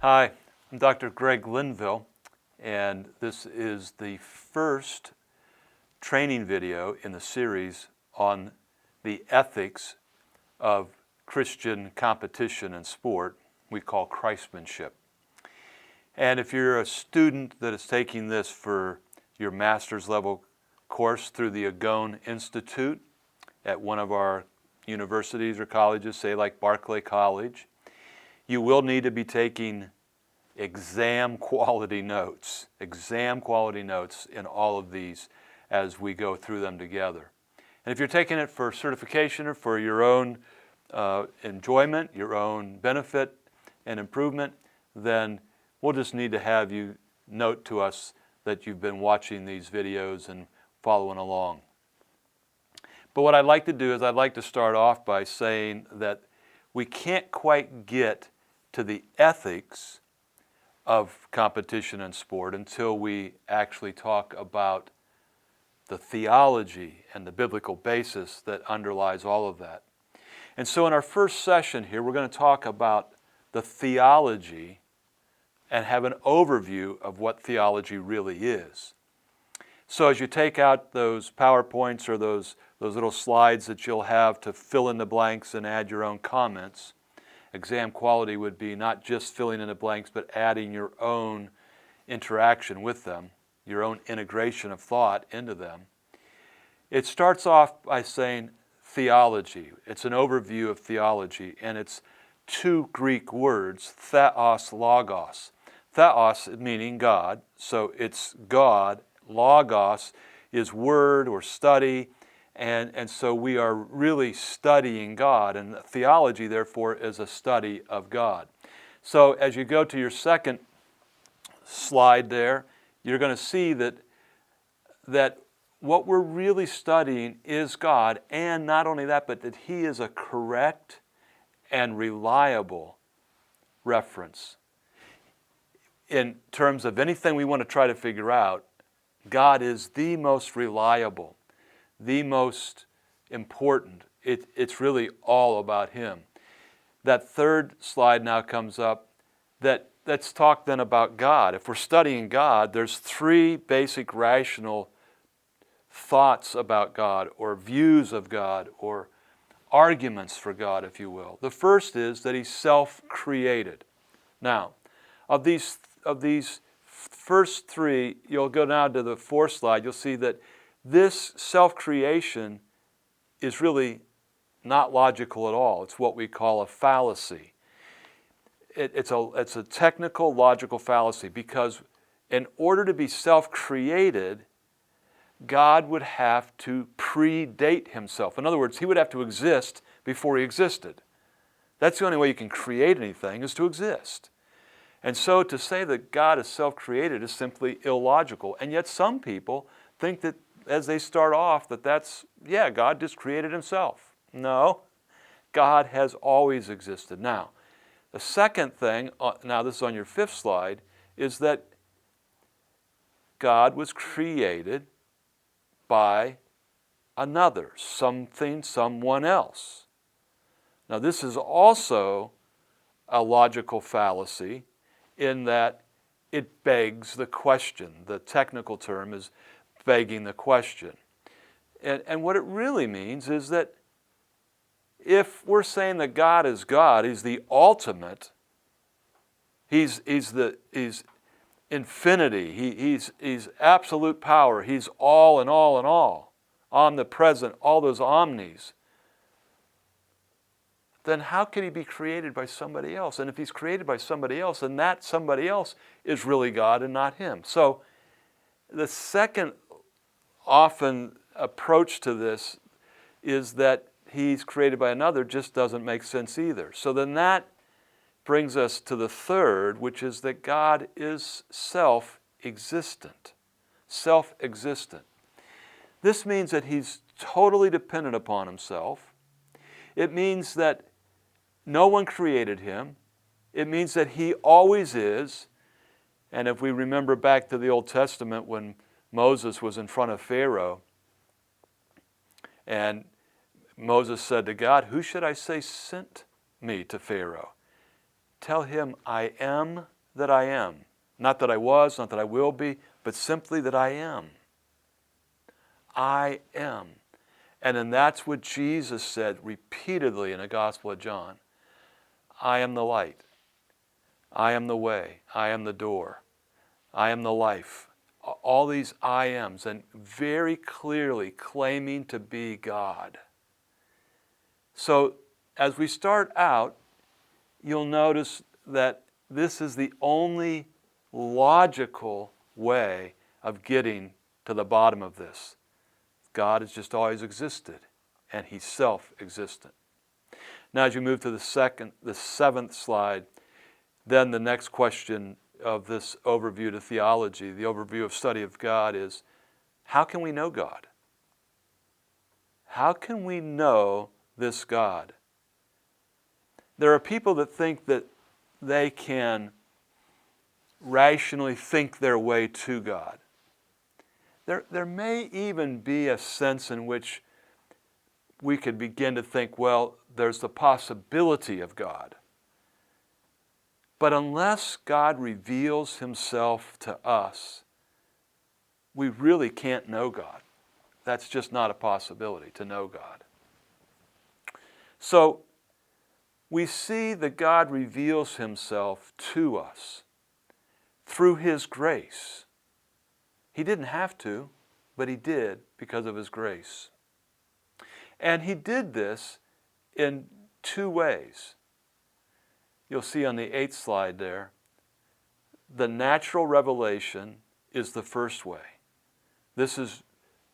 Hi, I'm Dr. Greg Linville, and this is the first training video in the series on the ethics of Christian competition and sport we call Christmanship. And if you're a student that is taking this for your master's level course through the Agone Institute at one of our universities or colleges, say like Barclay College, you will need to be taking exam quality notes in all of these as we go through them together. And if you're taking it for certification or for your own enjoyment, your own benefit and improvement, then we'll just need to have you note to us that you've been watching these videos and following along. But what I'd like to do is I'd like to start off by saying that we can't quite get to the ethics of competition and sport until we actually talk about the theology and the biblical basis that underlies all of that. And so in our first session here, we're going to talk about the theology and have an overview of what theology really is. So as you take out those PowerPoints or those little slides that you'll have to fill in the blanks and add your own comments, exam quality would be not just filling in the blanks, but adding your own interaction with them, your own integration of thought into them. It starts off by saying theology. It's an overview of theology, and it's two Greek words, theos, logos. Theos meaning God, so it's God. Logos is word or study, and so we are really studying God, and theology, therefore, is a study of God. So as you go to your second slide there, you're going to see that what we're really studying is God, and not only that, but that He is a correct and reliable reference. In terms of anything we want to try to figure out, God is the most reliable, the most important. It's really all about Him. That third slide now comes up. Let's talk then about God. If we're studying God, there's three basic rational thoughts about God, or views of God, or arguments for God, if you will. The first is that He's self-created. Now, of these first three, you'll go now to the fourth slide, you'll see that this self-creation is really not logical at all. It's what we call a fallacy. It's a technical logical fallacy, because in order to be self-created, God would have to predate Himself. In other words, He would have to exist before He existed. That's the only way you can create anything, is to exist. And so to say that God is self-created is simply illogical. And yet some people think that as they start off God just created Himself. No, God has always existed. Now, the second thing, now this is on your fifth slide, is that God was created by another, someone else. Now this is also a logical fallacy, in that it begs the question. The technical term is begging the question. And what it really means is that if we're saying that God is God, He's the ultimate, He's infinity, He's absolute power, He's all in all in all, omnipresent, all those omnis, then how could He be created by somebody else? And if He's created by somebody else, then that somebody else is really God and not Him. So the second often approach to this is that He's created by another just doesn't make sense either. So then that brings us to the third, which is that God is self-existent. Self-existent. This means that He's totally dependent upon Himself. It means that no one created Him. It means that He always is. And if we remember back to the Old Testament when Moses was in front of Pharaoh, and Moses said to God, "Who should I say sent me to Pharaoh?" tell him, I am that I am. Not that I was, not that I will be, but simply that I am. I am. And then that's what Jesus said repeatedly in the Gospel of John. I am the light. I am the way. I am the door. I am the life. All these I ams, and very clearly claiming to be God. So as we start out, you'll notice that this is the only logical way of getting to the bottom of this. God has just always existed, and He's self-existent. Now as you move to the seventh slide, then the next question of this overview to theology, the overview of study of God, is how can we know God? How can we know this God? There are people that think that they can rationally think their way to God. There may even be a sense in which we could begin to think, well, there's the possibility of God. But unless God reveals Himself to us, we really can't know God. That's just not a possibility, to know God. So we see that God reveals Himself to us through His grace. He didn't have to, but He did because of His grace. And He did this in two ways. You'll see on the 8th slide there, the natural revelation is the first way. This is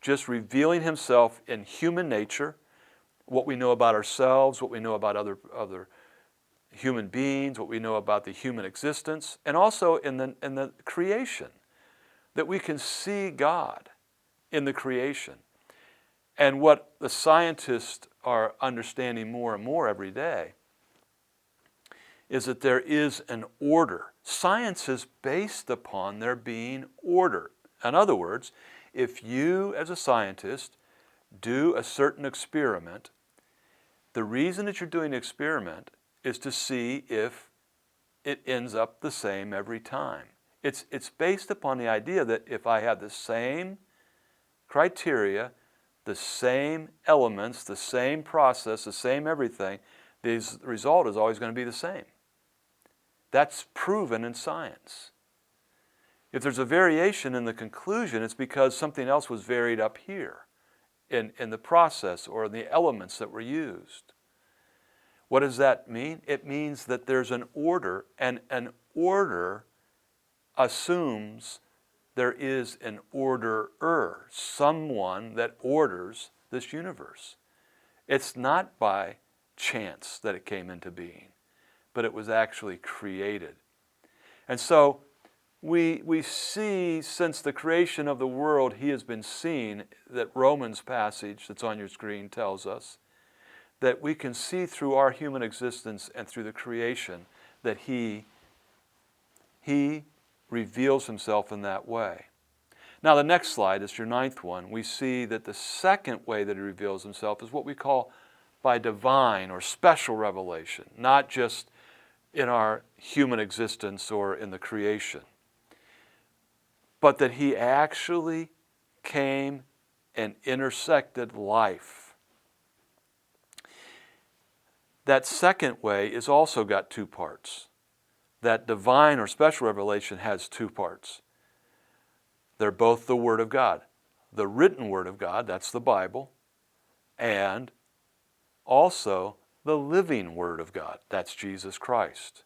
just revealing Himself in human nature, what we know about ourselves, what we know about other human beings, what we know about the human existence, and also in the creation, that we can see God in the creation. And what the scientists are understanding more and more every day is that there is an order. Science is based upon there being order. In other words, if you as a scientist do a certain experiment, the reason that you're doing the experiment is to see if it ends up the same every time. It's based upon the idea that if I have the same criteria, the same elements, the same process, the same everything, the result is always going to be the same. That's proven in science. If there's a variation in the conclusion, it's because something else was varied up here in the process or in the elements that were used. What does that mean? It means that there's an order, and an order assumes there is an orderer, someone that orders this universe. It's not by chance that it came into being, but it was actually created. And so we see, since the creation of the world, He has been seen, that Romans passage that's on your screen tells us, that we can see through our human existence and through the creation that He reveals Himself in that way. Now the next slide is your 9th one. We see that the second way that He reveals Himself is what we call by divine or special revelation, not just in our human existence or in the creation, but that He actually came and intersected life. That second way is also got two parts. That divine or special revelation has two parts. They're both the Word of God. The written Word of God, that's the Bible, and also the living Word of God, that's Jesus Christ.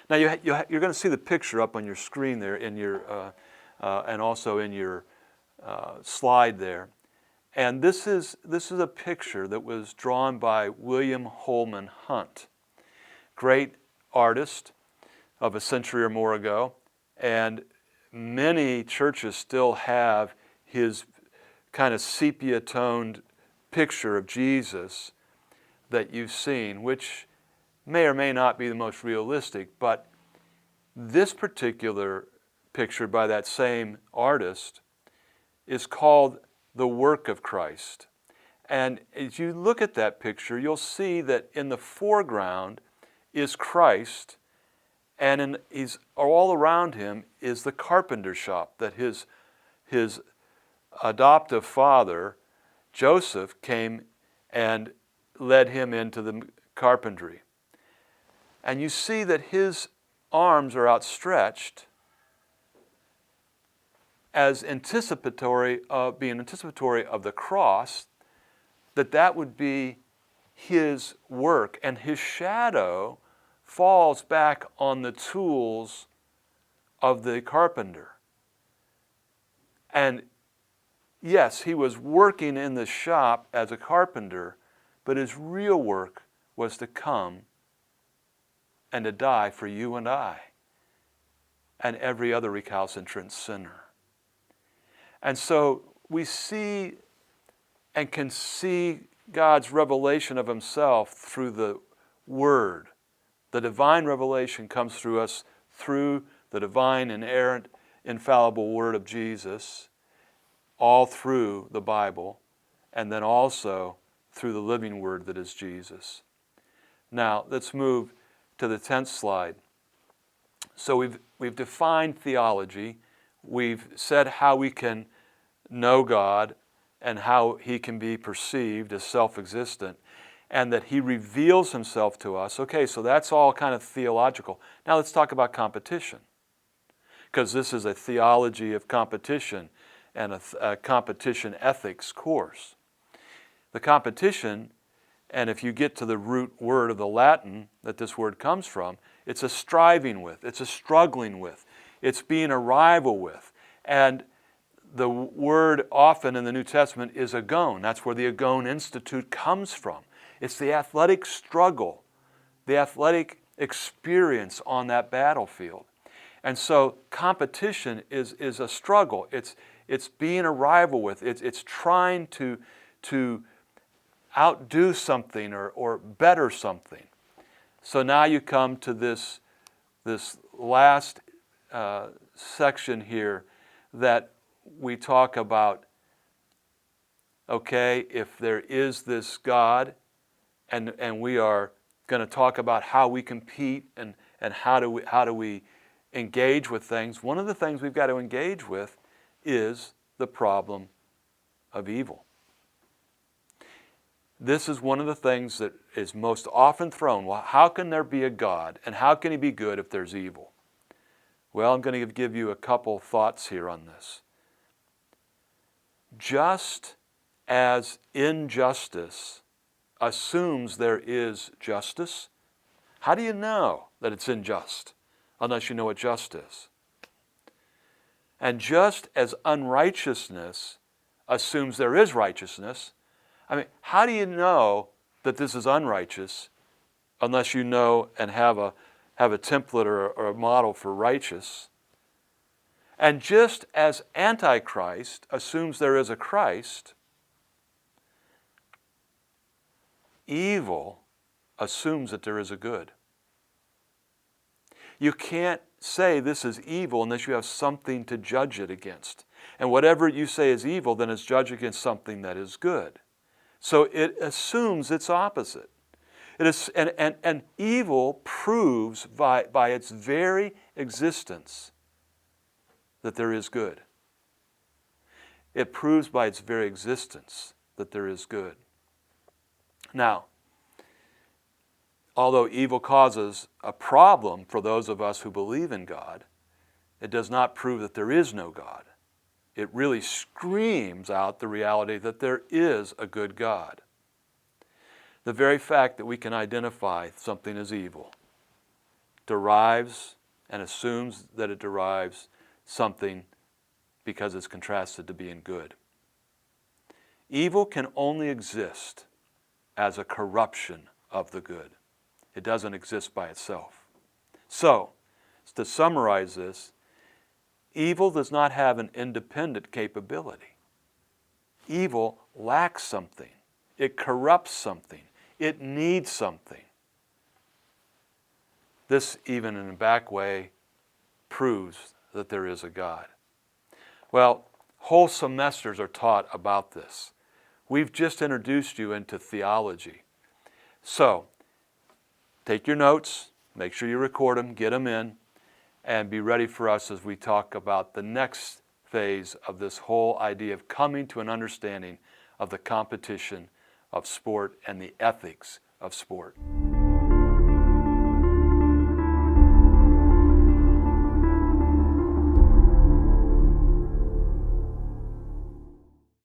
Now you're going to see the picture up on your screen there in your, and also in your slide there. And this is a picture that was drawn by William Holman Hunt, great artist of a century or more ago, and many churches still have his kind of sepia-toned picture of Jesus that you've seen, which may or may not be the most realistic, but this particular picture by that same artist is called The Work of Christ. And as you look at that picture, you'll see that in the foreground is Christ, And he's all around him is the carpenter shop that his adoptive father, Joseph, came and led him into the carpentry. And you see that his arms are outstretched as being anticipatory of the cross, that would be his work, and his shadow falls back on the tools of the carpenter. And yes, he was working in the shop as a carpenter, but his real work was to come and to die for you and I and every other recalcitrant sinner. And so we see and can see God's revelation of himself through the Word. The divine revelation comes through us through the divine, inerrant, infallible Word of Jesus, all through the Bible, and then also through the living Word that is Jesus. Now, let's move to the 10th slide. So we've defined theology. We've said how we can know God and how he can be perceived as self-existent, and that he reveals himself to us. Okay, so that's all kind of theological. Now let's talk about competition, because this is a theology of competition and a competition ethics course. The competition, and if you get to the root word of the Latin that this word comes from, it's a striving with, it's a struggling with, it's being a rival with. And the word often in the New Testament is agone. That's where the Agone Institute comes from. It's the athletic struggle, the athletic experience on that battlefield. And so competition is a struggle. It's being a rival with. It's trying to outdo something or better something. So now you come to this last section here that we talk about, okay, if there is this God, and we are going to talk about how we compete and how do we engage with things. One of the things we've got to engage with is the problem of evil. This is one of the things that is most often thrown. Well, how can there be a God, and how can he be good if there's evil? Well, I'm going to give you a couple thoughts here on this. Just as injustice assumes there is justice, how do you know that it's unjust unless you know what just is? And just as unrighteousness assumes there is righteousness, I mean, how do you know that this is unrighteous unless you know and have a template or a model for righteous? And just as Antichrist assumes there is a Christ, evil assumes that there is a good. You can't say this is evil unless you have something to judge it against. And whatever you say is evil, then is judged against something that is good. So it assumes its opposite. It is, and evil proves by its very existence that there is good. It proves by its very existence that there is good. Now, although evil causes a problem for those of us who believe in God, it does not prove that there is no God. It really screams out the reality that there is a good God. The very fact that we can identify something as evil derives and assumes that it derives something because it's contrasted to being good. Evil can only exist as a corruption of the good. It doesn't exist by itself. So, to summarize this, evil does not have an independent capability. Evil lacks something. It corrupts something. It needs something. This, even in a back way, proves that there is a God. Well, whole semesters are taught about this. We've just introduced you into theology. So, take your notes, Make sure you record them, get them in, and be ready for us as we talk about the next phase of this whole idea of coming to an understanding of the competition of sport and the ethics of sport.